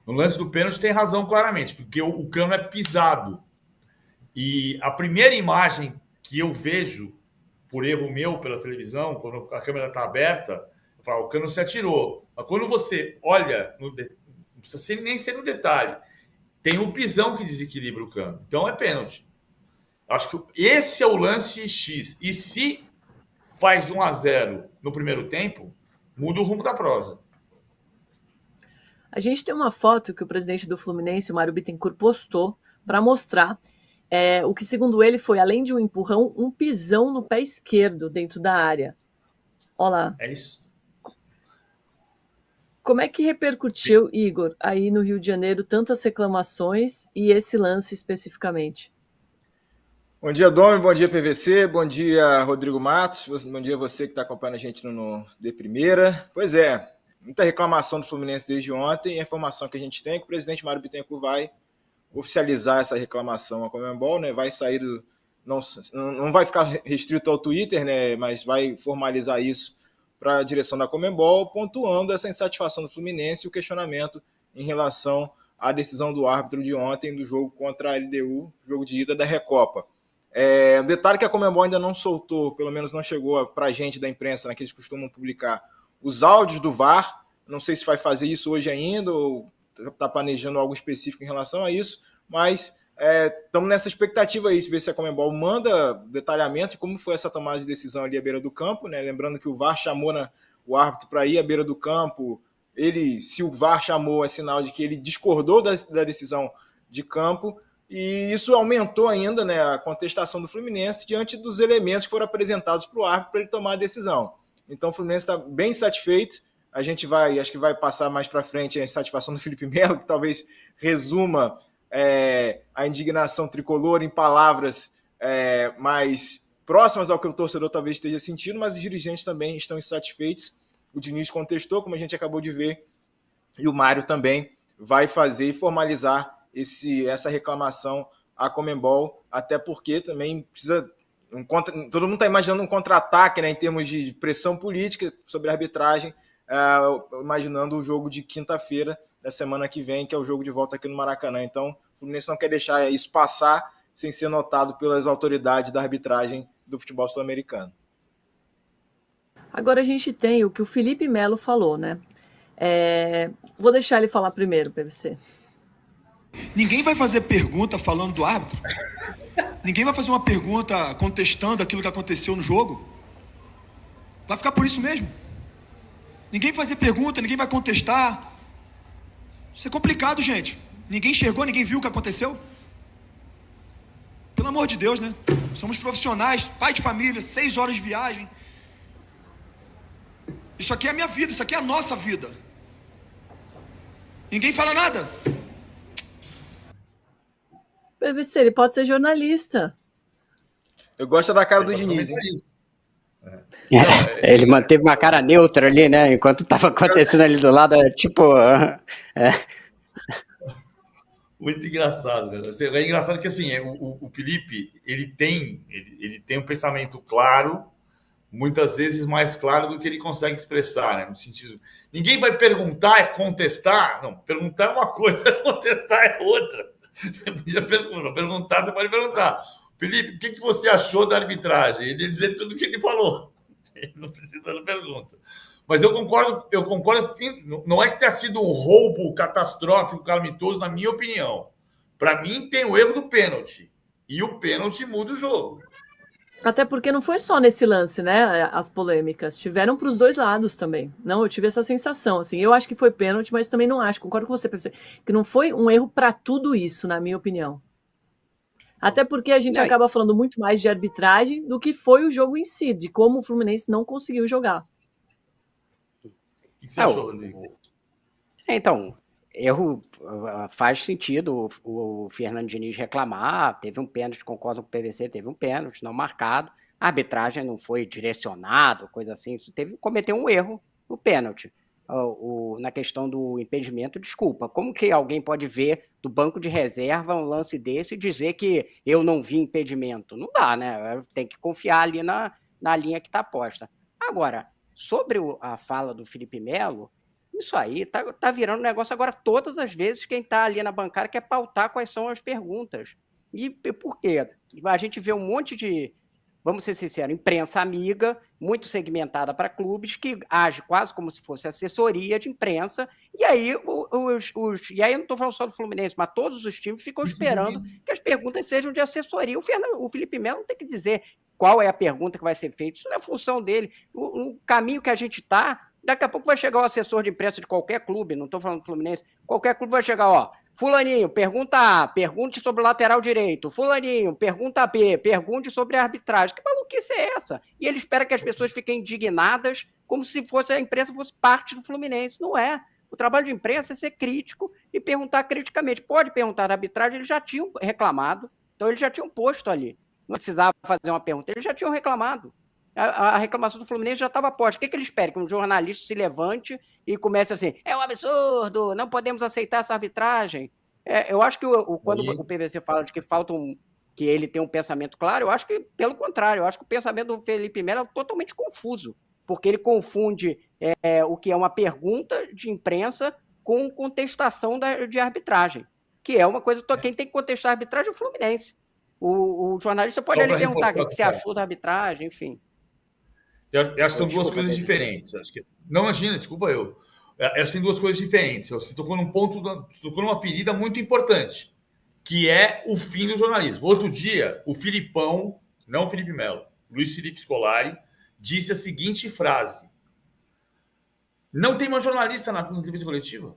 No lance do pênalti tem razão claramente, porque o Cano é pisado. E a primeira imagem que eu vejo, por erro meu pela televisão, quando a câmera está aberta, eu falo, o Cano se atirou. Mas quando você olha, não precisa nem ser no detalhe, tem um pisão que desequilibra o Cano. Então é pênalti. Acho que esse é o lance X. E se faz 1-0 no primeiro tempo, muda o rumo da prosa. A gente tem uma foto que o presidente do Fluminense, o Mário Bittencourt, postou para mostrar o que, segundo ele, foi, além de um empurrão, um pisão no pé esquerdo dentro da área. Olha lá. É isso. Como é que repercutiu, Igor, aí no Rio de Janeiro, tantas reclamações e esse lance especificamente? Bom dia, Domi, bom dia, PVC, bom dia, Rodrigo Matos, bom dia você que está acompanhando a gente no De Primeira. Pois é, muita reclamação do Fluminense desde ontem, e a informação que a gente tem é que o presidente Mário Bittencourt vai oficializar essa reclamação à Conmebol, né? Vai sair não vai ficar restrito ao Twitter, né? Mas vai formalizar isso para a direção da Conmebol, pontuando essa insatisfação do Fluminense e o questionamento em relação à decisão do árbitro de ontem do jogo contra a LDU, jogo de ida da Recopa. O detalhe que a Conmebol ainda não soltou, pelo menos não chegou para a gente da imprensa, né, que eles costumam publicar, os áudios do VAR. Não sei se vai fazer isso hoje ainda ou está planejando algo específico em relação a isso, mas estamos nessa expectativa aí, ver se a Conmebol manda detalhamento de como foi essa tomada de decisão ali à beira do campo, né? Lembrando que o VAR chamou o árbitro para ir à beira do campo. Se o VAR chamou, é sinal de que ele discordou da decisão de campo, e isso aumentou ainda, né, a contestação do Fluminense diante dos elementos que foram apresentados para o árbitro para ele tomar a decisão. Então o Fluminense está bem satisfeito. A gente acho que vai passar mais para frente a insatisfação do Felipe Melo, que talvez resuma a indignação tricolor em palavras mais próximas ao que o torcedor talvez esteja sentindo, mas os dirigentes também estão insatisfeitos. O Diniz contestou, como a gente acabou de ver, e o Mário também vai fazer e formalizar essa reclamação à Conmebol, até porque também precisa... todo mundo está imaginando um contra-ataque, né, em termos de pressão política sobre a arbitragem, imaginando o jogo de quinta-feira da semana que vem, que é o jogo de volta aqui no Maracanã. Então, o Fluminense não quer deixar isso passar sem ser notado pelas autoridades da arbitragem do futebol sul-americano. Agora a gente tem o que o Felipe Melo falou, né? Vou deixar ele falar primeiro, PVC. Ninguém vai fazer pergunta falando do árbitro. Ninguém vai fazer uma pergunta contestando aquilo que aconteceu no jogo. Vai ficar por isso mesmo. Ninguém vai fazer pergunta, ninguém vai contestar. Isso é complicado, gente. Ninguém enxergou, ninguém viu o que aconteceu. Pelo amor de Deus, né? Somos profissionais, pai de família, 6 horas de viagem. Isso aqui é a minha vida, isso aqui é a nossa vida. Ninguém fala nada. PVC, ele pode ser jornalista. Eu gosto da cara do Diniz, hein? Ele manteve uma cara neutra ali, né? Enquanto estava acontecendo ali do lado, tipo... Muito engraçado, cara. É engraçado que assim, o Felipe, ele tem um pensamento claro, muitas vezes mais claro do que ele consegue expressar, né? No sentido, ninguém vai perguntar, é contestar. Não, perguntar é uma coisa, contestar é outra. Você podia perguntar, você pode perguntar. Felipe, o que você achou da arbitragem? Ele ia dizer tudo o que ele falou. Ele não precisa de pergunta. Mas eu concordo, não é que tenha sido um roubo catastrófico, calamitoso, na minha opinião. Para mim, tem o erro do pênalti. E o pênalti muda o jogo. Até porque não foi só nesse lance, né? As polêmicas tiveram para os dois lados também. Não, eu tive essa sensação, assim. Eu acho que foi pênalti, mas também não acho. Concordo com você, que não foi um erro para tudo isso, na minha opinião. Até porque a gente acaba falando muito mais de arbitragem do que foi o jogo em si, de como o Fluminense não conseguiu jogar. O que você achou, Rodrigo? Então, erro faz sentido o Fernando Diniz reclamar, teve um pênalti, concordo com o PVC, teve um pênalti não marcado, a arbitragem não foi direcionado, coisa assim, cometeu um erro no pênalti. Na questão do impedimento, desculpa, como que alguém pode ver do banco de reserva um lance desse e dizer que eu não vi impedimento? Não dá, né? Tem que confiar ali na linha que está posta. Agora, sobre a fala do Felipe Melo, Isso aí tá virando negócio agora todas as vezes quem está ali na bancada quer pautar quais são as perguntas. E por quê? A gente vê um monte de, vamos ser sinceros, imprensa amiga, muito segmentada para clubes, que age quase como se fosse assessoria de imprensa, e aí, e aí eu não estou falando só do Fluminense, mas todos os times ficam esperando que as perguntas sejam de assessoria. O Felipe Melo não tem que dizer qual é a pergunta que vai ser feita, isso não é função dele. O caminho que a gente está, daqui a pouco vai chegar o assessor de imprensa de qualquer clube, não estou falando do Fluminense, qualquer clube vai chegar, ó, fulaninho, pergunta A, pergunte sobre o lateral direito, fulaninho, pergunta B, pergunte sobre a arbitragem. Que maluquice é essa? E ele espera que as pessoas fiquem indignadas como se fosse a imprensa fosse parte do Fluminense. Não é. O trabalho de imprensa é ser crítico e perguntar criticamente. Pode perguntar da arbitragem, eles já tinham reclamado, então eles já tinham posto ali. Não precisava fazer uma pergunta, eles já tinham reclamado. A reclamação do Fluminense já estava posta. O que ele espera? Que um jornalista se levante e comece assim, é um absurdo, não podemos aceitar essa arbitragem. Eu acho que quando o PVC fala de que que ele tem um pensamento claro, eu acho que, pelo contrário, eu acho que o pensamento do Felipe Melo é totalmente confuso, porque ele confunde o que é uma pergunta de imprensa com contestação de arbitragem, que é uma coisa, quem tem que contestar a arbitragem é o Fluminense. O jornalista pode ali perguntar o que você achou da arbitragem, enfim. Eu acho que são duas coisas diferentes. Acho que... Não, imagina, desculpa eu. São duas coisas diferentes. Você tocou num ponto, tocou numa ferida muito importante, que é o fim do jornalismo. Outro dia, o Filipão, não o Felipe Melo, Luiz Felipe Scolari, disse a seguinte frase: não tem mais jornalista na entrevista coletiva.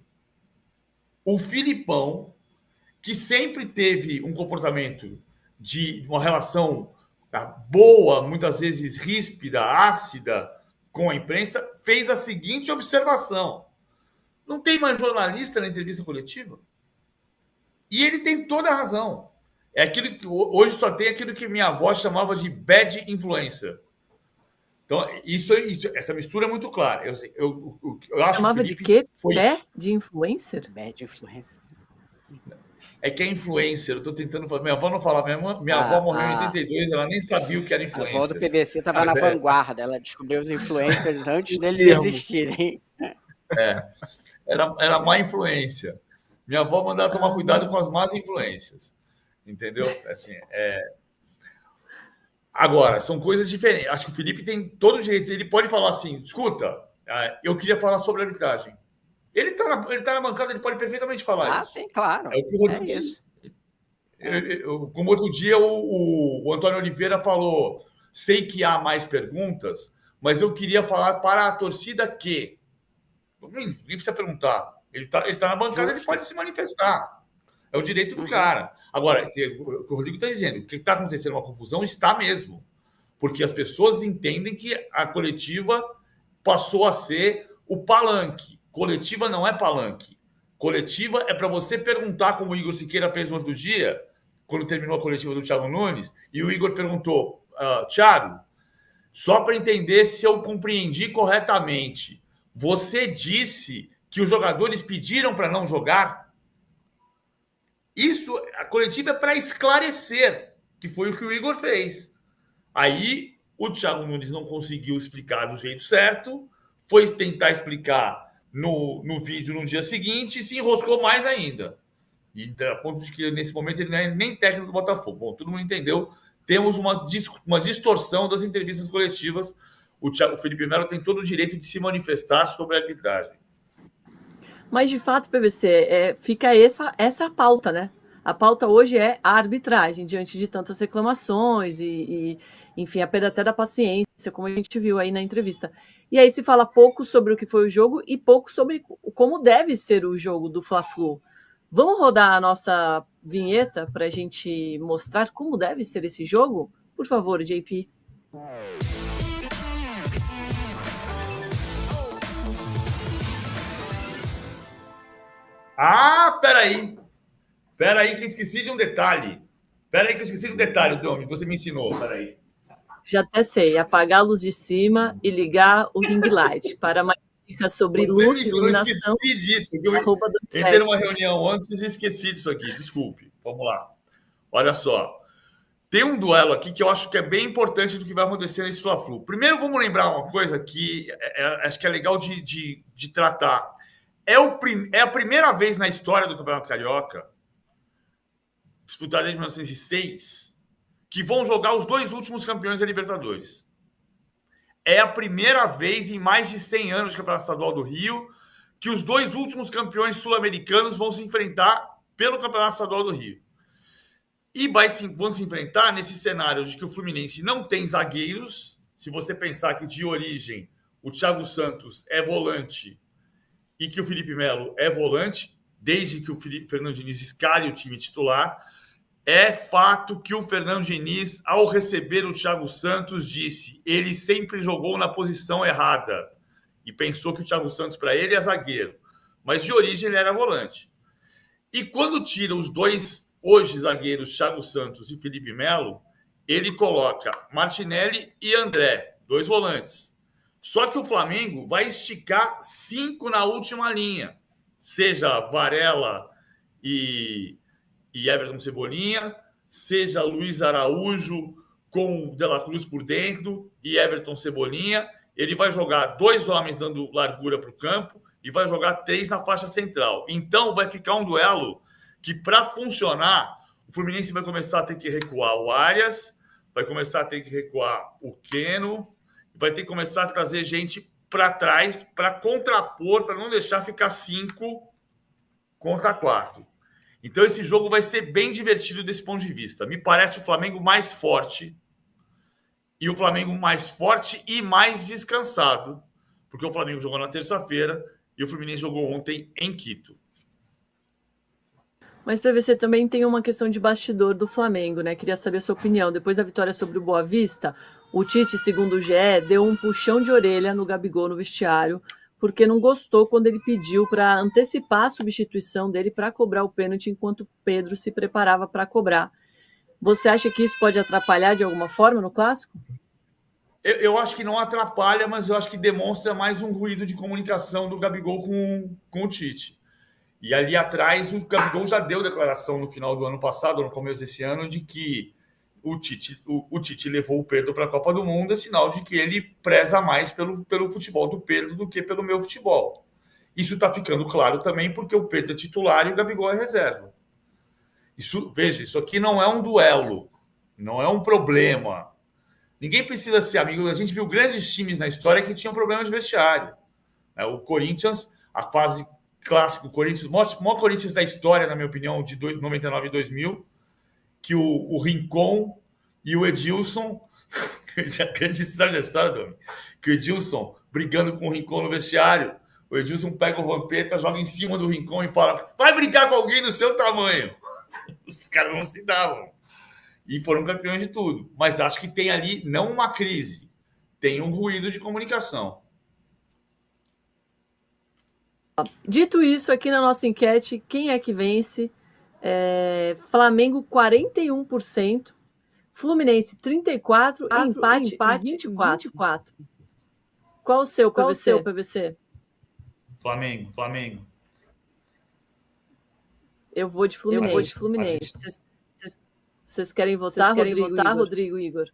O Filipão, que sempre teve um comportamento de uma relação boa, muitas vezes ríspida, ácida com a imprensa, fez a seguinte observação: não tem mais jornalista na entrevista coletiva? E ele tem toda a razão. É aquilo que hoje só tem aquilo que minha avó chamava de bad influencer. Então, essa mistura é muito clara. Eu acho chamava de quê? Bad influencer? Bad influencer. É que é influencer, eu estou tentando falar. Minha avó não falava, minha avó morreu em 82, ela nem sabia o que era influencer. A avó do PVC estava na vanguarda, ela descobriu os influencers antes deles existirem. Era má influência. Minha avó mandava tomar cuidado com as más influências. Entendeu? Assim, Agora, são coisas diferentes. Acho que o Felipe tem todo o direito. Ele pode falar assim, escuta, eu queria falar sobre a arbitragem. Ele tá na bancada, ele pode perfeitamente falar isso. Sim, claro. É isso. Como outro dia o Antônio Oliveira falou, sei que há mais perguntas, mas eu queria falar para a torcida que... Nem precisa perguntar. Ele tá na bancada, ele pode se manifestar. É o direito do cara. Agora, o que o Rodrigo está dizendo, o que está acontecendo uma confusão está mesmo. Porque as pessoas entendem que a coletiva passou a ser o palanque. Coletiva não é palanque. Coletiva é para você perguntar, como o Igor Siqueira fez no outro dia, quando terminou a coletiva do Thiago Nunes, e o Igor perguntou, Thiago, só para entender se eu compreendi corretamente, você disse que os jogadores pediram para não jogar? Isso, a coletiva é para esclarecer, que foi o que o Igor fez. Aí o Thiago Nunes não conseguiu explicar do jeito certo, foi tentar explicar no vídeo no dia seguinte e se enroscou mais ainda. E a ponto de que nesse momento ele não é nem técnico do Botafogo. Bom, todo mundo entendeu. Temos uma distorção das entrevistas coletivas. O Felipe Melo tem todo o direito de se manifestar sobre a arbitragem. Mas, de fato, PVC, fica essa a pauta, né? A pauta hoje é a arbitragem, diante de tantas reclamações e enfim, a perda até da paciência, como a gente viu aí na entrevista. E aí se fala pouco sobre o que foi o jogo e pouco sobre como deve ser o jogo do Fla-Flu. Vamos rodar a nossa vinheta para a gente mostrar como deve ser esse jogo? Por favor, JP. Peraí. Peraí que eu esqueci de um detalhe. Domi, você me ensinou, peraí. Já até sei, apagar a luz de cima e ligar o ring light para mais dicas sobre luz, iluminação. Eu esqueci disso. Eu entrei numa reunião antes e esqueci disso aqui. Desculpe. Vamos lá. Olha só. Tem um duelo aqui que eu acho que é bem importante do que vai acontecer nesse Fla-Flu. Primeiro, vamos lembrar uma coisa que acho que é legal de tratar. É a primeira vez na história do Campeonato Carioca, disputado desde 1906, que vão jogar os 2 últimos campeões da Libertadores. É a primeira vez em mais de 100 anos do Campeonato Estadual do Rio que os 2 últimos campeões sul-americanos vão se enfrentar pelo Campeonato Estadual do Rio. E vão se enfrentar nesse cenário de que o Fluminense não tem zagueiros. Se você pensar que, de origem, o Thiago Santos é volante e que o Felipe Melo é volante, desde que o Fernando Diniz escale o time titular, é fato que o Fernando Diniz, ao receber o Thiago Santos, disse: ele sempre jogou na posição errada e pensou que o Thiago Santos, para ele, é zagueiro. Mas, de origem, ele era volante. E quando tira os 2 hoje zagueiros, Thiago Santos e Felipe Melo, ele coloca Martinelli e André, 2 volantes. Só que o Flamengo vai esticar 5 na última linha, seja Varela e Everton Cebolinha, seja Luiz Araújo com o De La Cruz por dentro e Everton Cebolinha. Ele vai jogar 2 homens dando largura para o campo e vai jogar 3 na faixa central. Então vai ficar um duelo que, para funcionar, o Fluminense vai começar a ter que recuar o Arias, vai começar a ter que recuar o Keno, vai ter que começar a trazer gente para trás para contrapor, para não deixar ficar 5 contra 4. Então esse jogo vai ser bem divertido desse ponto de vista. Me parece o Flamengo mais forte, e o Flamengo mais forte e mais descansado, porque o Flamengo jogou na terça-feira e o Fluminense jogou ontem em Quito. Mas, PVC, também tem uma questão de bastidor do Flamengo, né? Queria saber a sua opinião. Depois da vitória sobre o Boa Vista, o Tite, segundo o GE, deu um puxão de orelha no Gabigol no vestiário, porque não gostou quando ele pediu para antecipar a substituição dele para cobrar o pênalti enquanto o Pedro se preparava para cobrar. Você acha que isso pode atrapalhar de alguma forma no Clássico? Eu acho que não atrapalha, mas eu acho que demonstra mais um ruído de comunicação do Gabigol com o Tite. E ali atrás, o Gabigol já deu declaração no final do ano passado, no começo desse ano, de que o Tite levou o Pedro para a Copa do Mundo, é sinal de que ele preza mais pelo futebol do Pedro do que pelo meu futebol. Isso está ficando claro também porque o Pedro é titular e o Gabigol é reserva. Veja, isso aqui não é um duelo, não é um problema. Ninguém precisa ser amigo. A gente viu grandes times na história que tinham problema de vestiário. O Corinthians, a fase clássica, o Corinthians, o maior Corinthians da história, na minha opinião, de 99 e 2000, que o Rincon e o Edilson, a gente sabe da história, Domi, que o Edilson brigando com o Rincon no vestiário, o Edilson pega o Vampeta, joga em cima do Rincon e fala: vai brigar com alguém do seu tamanho. Os caras não se davam. E foram campeões de tudo. Mas acho que tem ali, não uma crise, tem um ruído de comunicação. Dito isso, aqui na nossa enquete, quem é que vence? Flamengo 41%, Fluminense 34%, empate 24%. Qual o seu, PVC? Flamengo. Eu vou de Fluminense. Vocês querem votar, Rodrigo e Igor?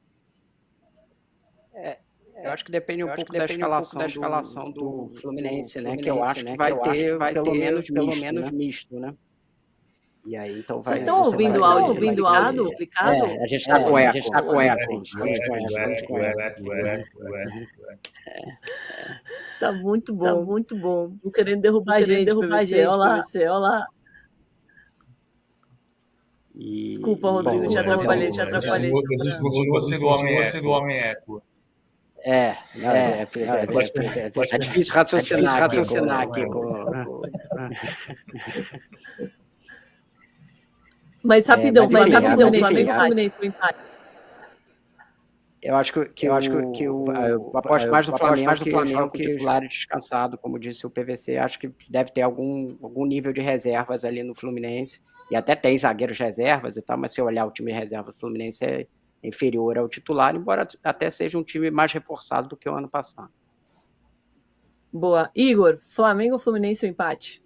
Eu acho que depende um pouco da escalação do Fluminense, né? Que eu acho que vai ter pelo menos misto, né? E aí, então vai. Vocês estão ouvindo áudio duplicado? A gente está com eco. Tá muito bom. Não querendo derrubar a gente, olha lá. Desculpa, Rodrigo, te atrapalhei. A gente continua sendo homem eco. É difícil raciocinar aqui. Mas rapidão, Fluminense, o empate. Eu acho que eu aposto mais no Flamengo que titular descansado, como disse o PVC. Acho que deve ter algum nível de reservas ali no Fluminense. E até tem zagueiros reservas e tal, mas se eu olhar o time reserva do Fluminense é inferior ao titular, embora até seja um time mais reforçado do que o ano passado. Boa. Igor, Flamengo ou Fluminense o empate?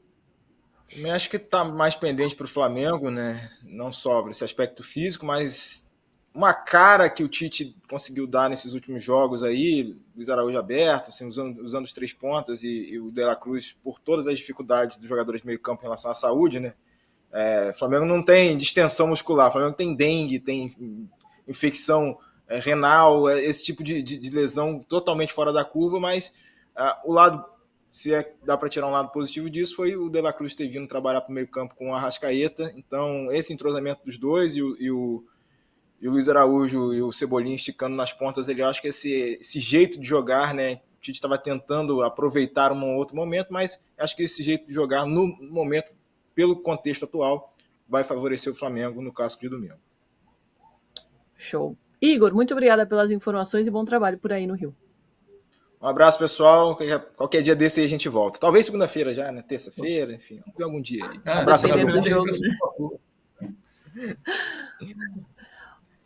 Eu acho que está mais pendente para o Flamengo, né? Não só esse aspecto físico, mas uma cara que o Tite conseguiu dar nesses últimos jogos aí, Luiz Araújo aberto, assim, usando os 3 pontas e o De La Cruz por todas as dificuldades dos jogadores de meio campo em relação à saúde, né? O Flamengo não tem distensão muscular, o Flamengo tem dengue, tem infecção renal, esse tipo de lesão totalmente fora da curva, mas o lado, dá para tirar um lado positivo disso, foi o De La Cruz ter vindo trabalhar para o meio campo com o Arrascaeta. Então, esse entrosamento dos dois e o Luiz Araújo e o Cebolinha esticando nas pontas, eu acho que esse jeito de jogar, né? O Tite estava tentando aproveitar um outro momento, mas acho que esse jeito de jogar no momento, pelo contexto atual, vai favorecer o Flamengo no clássico de domingo. Show. Igor, muito obrigada pelas informações e bom trabalho por aí no Rio. Um abraço, pessoal. Qualquer dia desse aí a gente volta. Talvez segunda-feira já, né? Terça-feira, enfim. Algum dia aí. Um abraço a dependendo todos. do jogo.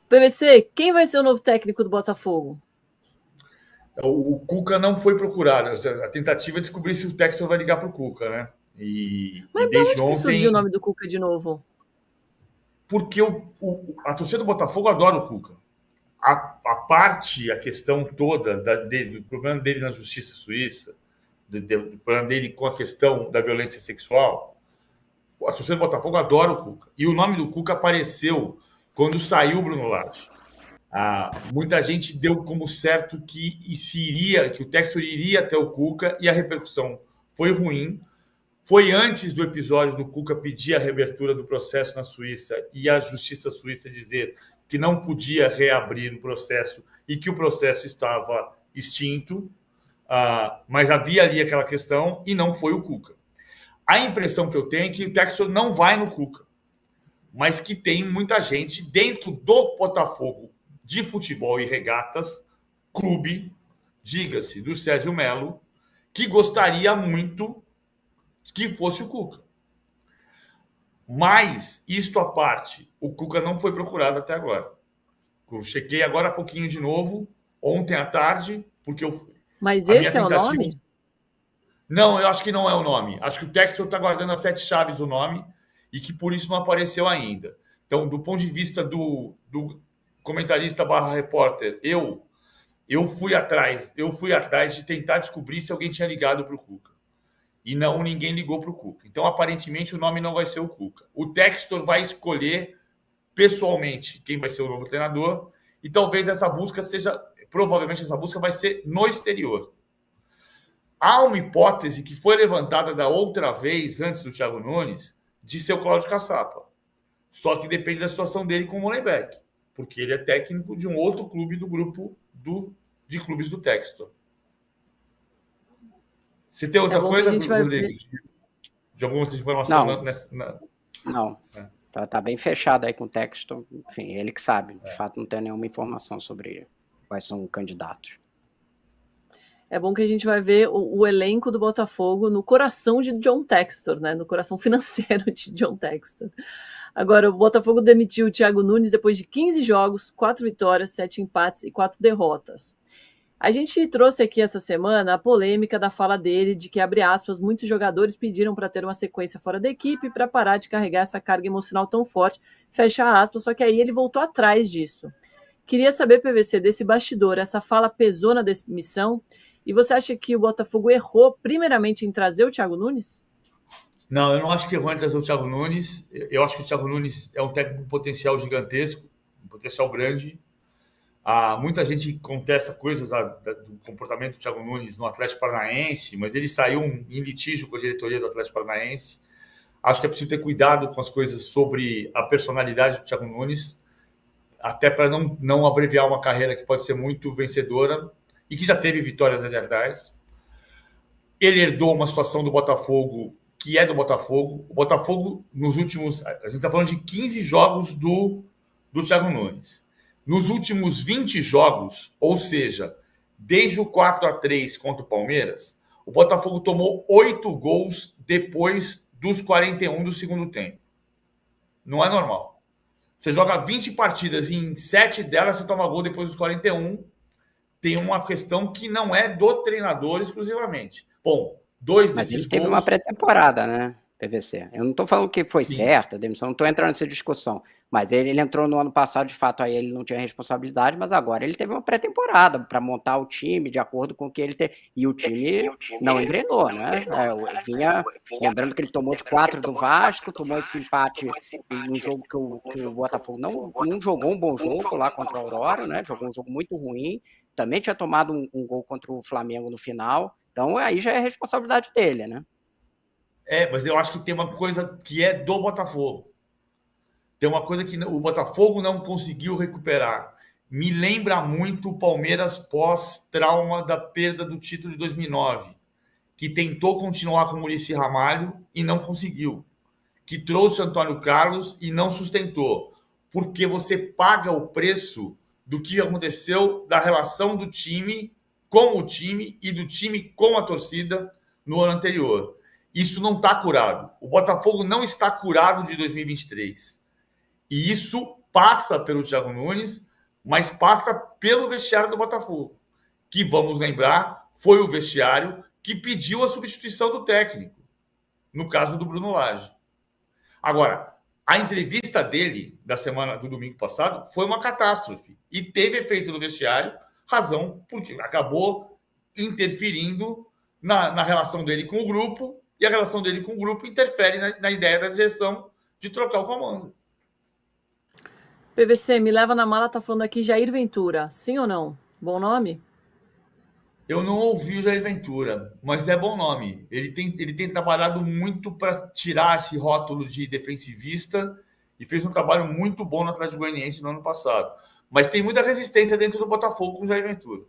PVC, quem vai ser o novo técnico do Botafogo? O Cuca não foi procurado. A tentativa é descobrir se o Textor vai ligar para o Cuca, né? Mas desde ontem surgiu o nome do Cuca de novo? Porque a torcida do Botafogo adora o Cuca. A questão toda do problema dele na justiça suíça, do problema dele com a questão da violência sexual, a torcida do Botafogo adora o Cuca. E o nome do Cuca apareceu quando saiu o Bruno Lage. Muita gente deu como certo que o Textor iria até o Cuca e a repercussão foi ruim. Foi antes do episódio do Cuca pedir a reabertura do processo na Suíça e a justiça suíça dizer que não podia reabrir o processo e que o processo estava extinto, mas havia ali aquela questão e não foi o Cuca. A impressão que eu tenho é que o Textor não vai no Cuca, mas que tem muita gente dentro do Botafogo de futebol e regatas, clube, diga-se, do Sérgio Melo, que gostaria muito que fosse o Cuca. Mas, isto à parte, o Cuca não foi procurado até agora. Eu chequei agora há pouquinho de novo, ontem à tarde, porque eu fui. Mas esse é o nome? Não, eu acho que não é o nome. Acho que o Textor está guardando as 7 chaves do nome e que por isso não apareceu ainda. Então, do ponto de vista do comentarista / repórter, eu fui atrás de tentar descobrir se alguém tinha ligado para o Cuca. E ninguém ligou para o Cuca. Então, aparentemente, o nome não vai ser o Cuca. O Textor vai escolher pessoalmente quem vai ser o novo treinador e talvez provavelmente essa busca vai ser no exterior. Há uma hipótese que foi levantada da outra vez, antes do Thiago Nunes, de ser o Cláudio Caçapa. Só que depende da situação dele com o Molenbeek, porque ele é técnico de um outro clube do grupo de clubes do Textor. Você tem outra coisa, Rodrigo? De alguma outra informação? Não. Tá bem fechado aí com o texto. Enfim, ele que sabe. De fato, não tem nenhuma informação sobre quais são os candidatos. É bom que a gente vai ver o elenco do Botafogo no coração de John Textor, né? No coração financeiro de John Textor. Agora, o Botafogo demitiu o Thiago Nunes depois de 15 jogos, 4 vitórias, 7 empates e 4 derrotas. A gente trouxe aqui essa semana a polêmica da fala dele de que, abre aspas, muitos jogadores pediram para ter uma sequência fora da equipe para parar de carregar essa carga emocional tão forte, fecha aspas, só que aí ele voltou atrás disso. Queria saber, PVC, desse bastidor, essa fala pesou na demissão? E você acha que o Botafogo errou primeiramente em trazer o Thiago Nunes? Não, eu não acho que errou em trazer o Thiago Nunes. Eu acho que o Thiago Nunes é um técnico com potencial gigantesco, um potencial grande. Muita gente contesta coisas do comportamento do Thiago Nunes no Atlético Paranaense, mas ele saiu em litígio com a diretoria do Atlético Paranaense. Acho que é preciso ter cuidado com as coisas sobre a personalidade do Thiago Nunes, até para não abreviar uma carreira que pode ser muito vencedora e que já teve vitórias ali atrás. Ele herdou uma situação do Botafogo que é do Botafogo. O Botafogo, nos últimos... A gente está falando de 15 jogos do Thiago Nunes. Nos últimos 20 jogos, ou seja, desde o 4-3 contra o Palmeiras, o Botafogo tomou 8 gols depois dos 41 do segundo tempo. Não é normal. Você joga 20 partidas e em 7 delas você toma gol depois dos 41. Tem uma questão que não é do treinador exclusivamente. Bom, 2 desses gols... Mas ele teve uma pré-temporada, né? PVC. Eu não estou falando que foi certa a demissão, não estou entrando nessa discussão. Mas ele entrou no ano passado, de fato, aí ele não tinha responsabilidade, mas agora ele teve uma pré-temporada para montar o time de acordo com o que ele tem. E o time não engrenou, né? Lembrando que ele tomou de 4 do Vasco, tomou esse empate num jogo que o Botafogo não jogou um bom jogo lá contra a Aurora, né? Jogou um jogo muito ruim. Também tinha tomado um gol contra o Flamengo no final. Então aí já é responsabilidade dele, né? Mas eu acho que tem uma coisa que é do Botafogo. Tem uma coisa que o Botafogo não conseguiu recuperar. Me lembra muito o Palmeiras pós-trauma da perda do título de 2009, que tentou continuar com o Muricy Ramalho e não conseguiu, que trouxe o Antônio Carlos e não sustentou, porque você paga o preço do que aconteceu da relação do time com o time e do time com a torcida no ano anterior. Isso não está curado. O Botafogo não está curado de 2023. E isso passa pelo Thiago Nunes, mas passa pelo vestiário do Botafogo, que, vamos lembrar, foi o vestiário que pediu a substituição do técnico, no caso do Bruno Lage. Agora, a entrevista dele do domingo passado foi uma catástrofe e teve efeito no vestiário, razão porque acabou interferindo na relação dele com o grupo, e a relação dele com o grupo interfere na ideia da gestão de trocar o comando. PVC, me leva na mala, tá falando aqui Jair Ventura. Sim ou não? Bom nome? Eu não ouvi o Jair Ventura, mas é bom nome. Ele tem trabalhado muito para tirar esse rótulo de defensivista e fez um trabalho muito bom no Atlético Goianiense no ano passado. Mas tem muita resistência dentro do Botafogo com o Jair Ventura.